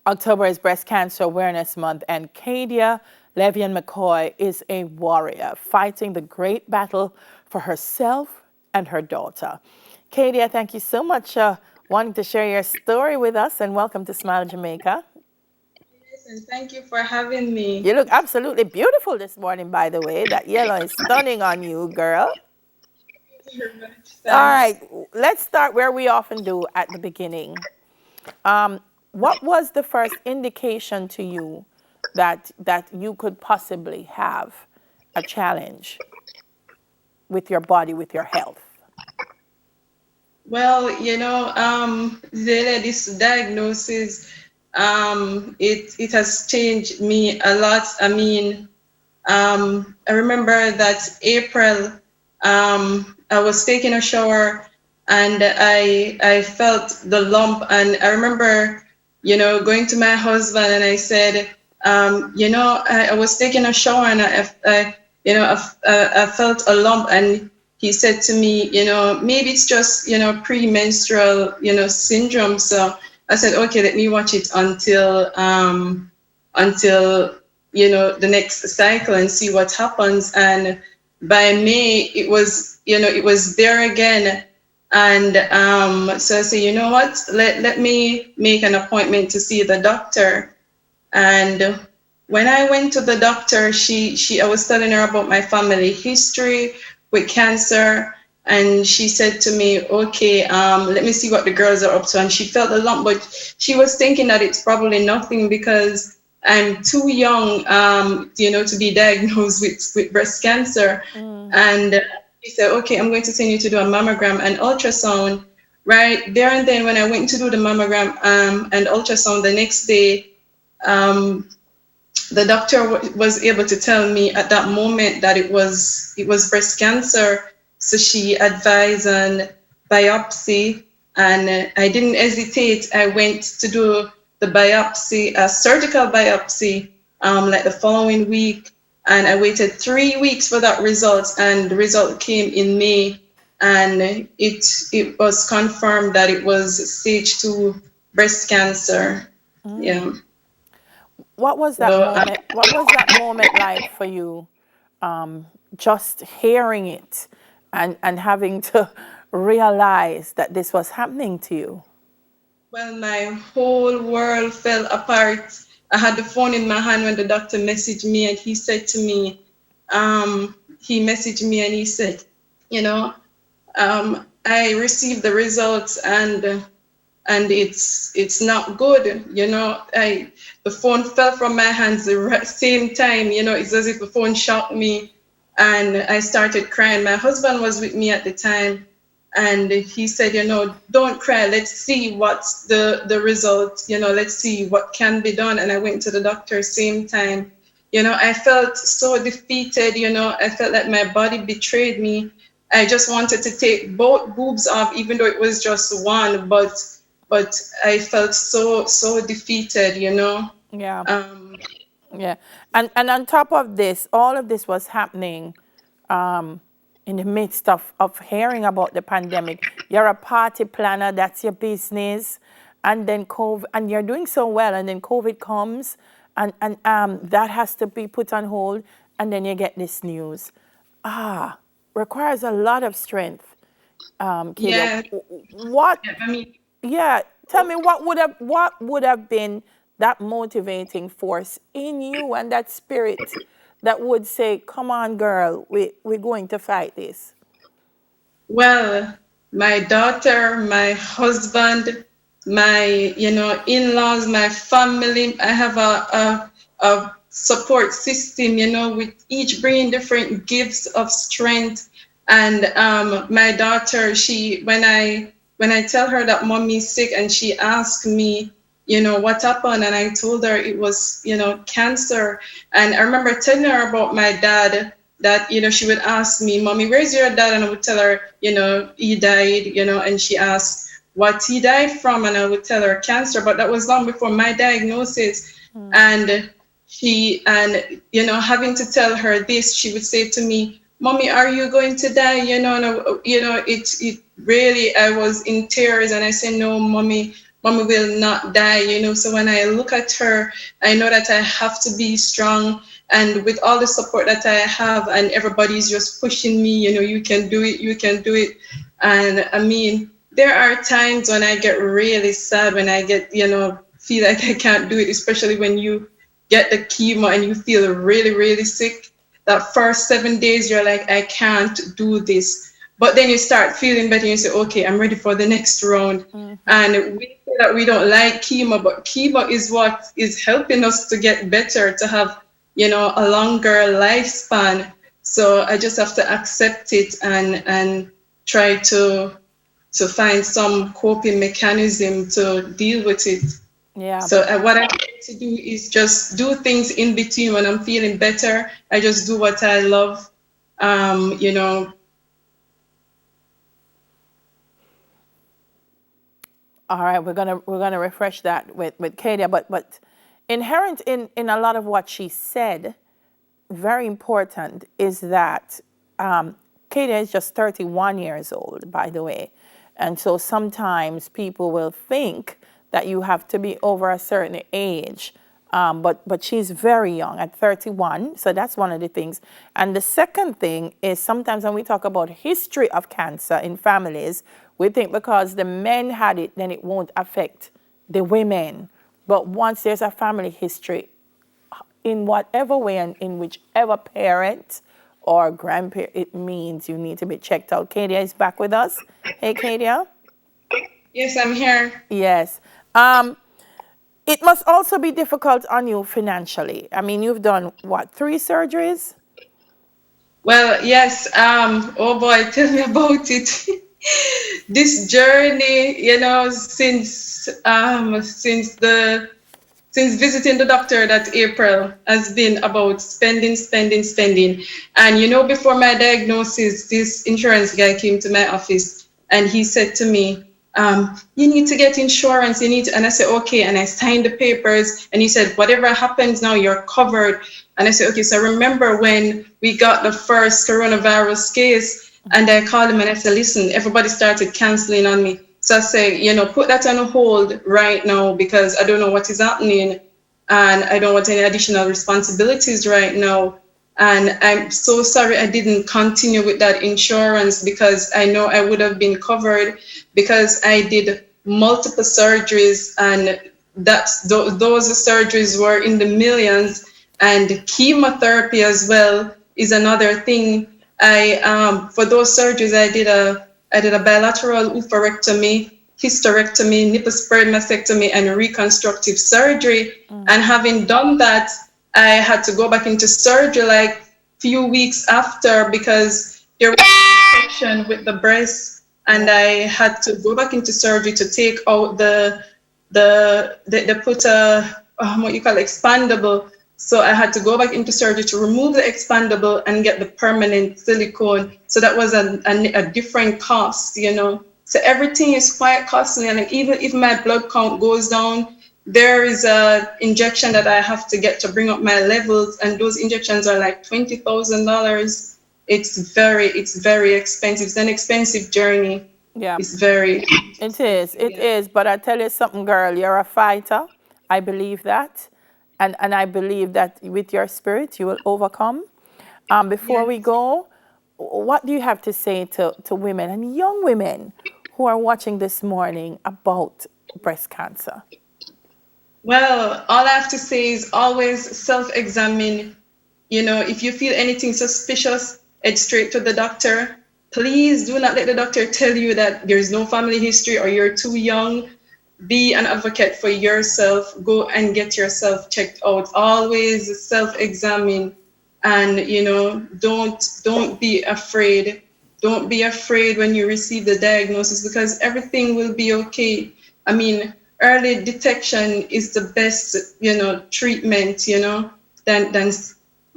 October is Breast Cancer Awareness Month, and Kaydia Livien McKoy is a warrior fighting the great battle for herself and her daughter. Kaydia, thank you so much wanting to share your story with us, and welcome to Smile Jamaica. Yes, and thank you for having me. You look absolutely beautiful this morning, by the way. That yellow is stunning on you, girl. Thank you very much. All right, Thanks. let's start where we often do at the beginning. Um, what was the first indication to you that you could possibly have a challenge with your body, with your health? Well, Zele, this diagnosis, it has changed me a lot. I mean, I remember that April, I was taking a shower and I felt the lump, and I remember, going to my husband and I said, I was taking a shower and I felt a lump, and he said to me, maybe it's just, premenstrual, syndrome. So I said, okay, let me watch it until the next cycle and see what happens. And by May it was there again. And so I said, you know what, let me make an appointment to see the doctor. And when I went to the doctor, she I was telling her about my family history with cancer, and she said to me, okay, let me see what the girls are up to. And she felt a lump, but she was thinking that it's probably nothing because I'm too young, to be diagnosed with breast cancer. Mm. And she said, okay, I'm going to send you to do a mammogram and ultrasound. Right there and then, when I went to do the mammogram and ultrasound the next day, um, the doctor was able to tell me at that moment that it was breast cancer. So she advised on biopsy, and I didn't hesitate. I went to do the biopsy, a surgical biopsy, like the following week, and I waited 3 weeks for that result, and the result came in May, and it was confirmed that it was stage 2 breast cancer. Yeah. What was that So moment? What was that moment like for you? Just hearing it and having to realize that this was happening to you. Well, my whole world fell apart. I had the phone in my hand when the doctor messaged me, and he said to me, he messaged me and he said, you know, I received the results, and it's not good. The phone fell from my hands the same time. It's as if the phone shocked me, and I started crying. My husband was with me at the time, and he said, don't cry. Let's see what's the result. Let's see what can be done. And I went to the doctor same time. I felt so defeated. I felt like my body betrayed me. I just wanted to take both boobs off, even though it was just one. But I felt so defeated. Yeah. Um, Yeah. And on top of this, all of this was happening um, in the midst of hearing about the pandemic. You're a party planner, that's your business. And then COVID, and you're doing so well, and then COVID comes, and that has to be put on hold, and then you get this news. Ah, requires a lot of strength, Kadia. yeah, What I mean, yeah, tell me what would have been that motivating force in you and that spirit that would say, "Come on, girl, we're going to fight this." well, my daughter, my husband, my in-laws, my family. I have a support system, with each bringing different gifts of strength. And my daughter, she when I tell her that mommy's sick, and she asked me, what happened, and I told her it was, cancer. And I remember telling her about my dad, that she would ask me, mommy, where's your dad? And I would tell her, he died, and she asked what he died from, and I would tell her cancer. But that was long before my diagnosis. And having to tell her this, she would say to me, mommy, are you going to die? And it really, I was in tears, and I said, no, mommy, mommy will not die, you know. So when I look at her, I know that I have to be strong. And with all the support that I have, and everybody's just pushing me, you know, you can do it, you can do it. And I mean, there are times when I get really sad, when I get, you know, feel like I can't do it, especially when you get the chemo and you feel really, really sick. That first 7 days, you're like, I can't do this. But then you start feeling better and you say, okay, I'm ready for the next round. And we say that we don't like chemo, but chemo is what is helping us to get better, to have, you know, a longer lifespan. So I just have to accept it and try to find some coping mechanism to deal with it. Yeah. So what I try to do is just do things in between. When I'm feeling better, I just do what I love. You know. All right, we're gonna refresh that with Kaydia, but inherent in a lot of what she said, very important, is that Kaydia is just 31 years old, by the way, and so sometimes people will think that you have to be over a certain age. But she's very young at 31, so that's one of the things. And the second thing is sometimes when we talk about history of cancer in families, we think because the men had it, then it won't affect the women. But once there's a family history, in whatever way and in whichever parent or grandparent, it means you need to be checked out. Kaydia is back with us. Hey, Kaydia. Yes, I'm here. Yes. It must also be difficult on you financially. I mean, you've done what, 3 surgeries? Well, yes. Oh boy, tell me about it. This journey, you know, since visiting the doctor that April has been about spending, spending, spending. And you know, before my diagnosis, this insurance guy came to my office and he said to me, you need to get insurance, you need to, and I said, okay. And I signed the papers and he said, whatever happens now, you're covered. And I said, okay. So I remember when we got the first coronavirus case and I called him and I said, listen, everybody started canceling on me. So I say, you know, put that on hold right now because I don't know what is happening and I don't want any additional responsibilities right now. And I'm so sorry I didn't continue with that insurance because I know I would have been covered because I did multiple surgeries and those surgeries were in the millions, and chemotherapy as well is another thing. For those surgeries I did a bilateral oophorectomy, hysterectomy, nipple sparing mastectomy, and reconstructive surgery. And having done that, I had to go back into surgery like few weeks after because there was an infection with the breast, and I had to go back into surgery to take out they put a what you call expandable. So I had to go back into surgery to remove the expandable and get the permanent silicone. So that was a different cost, you know. So everything is quite costly, and even if my blood count goes down, there is a injection that I have to get to bring up my levels, and those injections are like $20,000. It's very expensive. It's an expensive journey. Yeah. It's very It is. It yeah. is. But I tell you something, girl, you're a fighter. I believe that. And I believe that with your spirit, you will overcome. Before we Yes. go, what do you have to say to women and young women who are watching this morning about breast cancer? Well, all I have to say is always self-examine. You know, if you feel anything suspicious, head straight to the doctor. Please do not let the doctor tell you that there's no family history or you're too young. Be an advocate for yourself. Go and get yourself checked out. Always self-examine, and you know, don't be afraid. Don't be afraid when you receive the diagnosis because everything will be okay. I mean, early detection is the best, you know, treatment, you know, than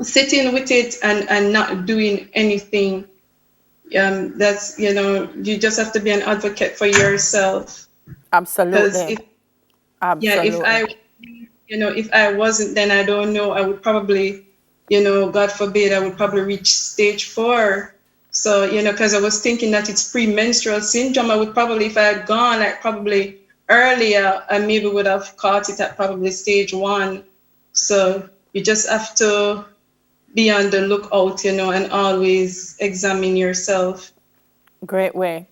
sitting with it and not doing anything. That's, you know, you just have to be an advocate for yourself. Because Absolutely. if Absolutely. I, you know, if I wasn't, then I don't know, I would probably, you know, God forbid, I would probably reach stage 4. So, you know, because I was thinking that it's premenstrual syndrome, I would probably, if I had gone, I'd probably earlier, I maybe would have caught it at probably stage 1. So you just have to be on the lookout, and always examine yourself. Great way,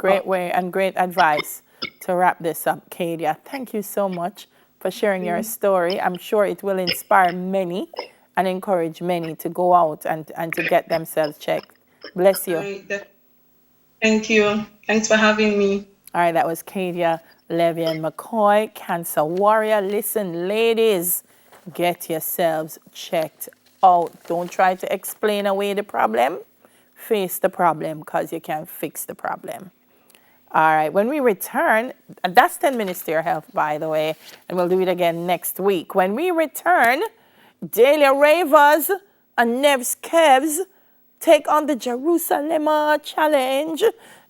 and great advice to wrap this up, Kaydia. Thank you so much for sharing your story. I'm sure it will inspire many and encourage many to go out and to get themselves checked. Bless you. Thank you. Thanks for having me. All right, that was Kaydia Livien McKoy, cancer warrior. Listen, ladies, get yourselves checked out. Don't try to explain away the problem. Face the problem because you can fix the problem. All right, when we return, and that's 10 minutes to your health, by the way, and we'll do it again next week. When we return, Daily Ravers and Nev's Kevs take on the Jerusalem Challenge,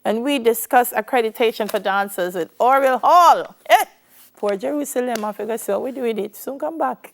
and we discuss accreditation for dancers at Oriel Hall. Poor Jerusalem, I figure so. We do it. Soon come back.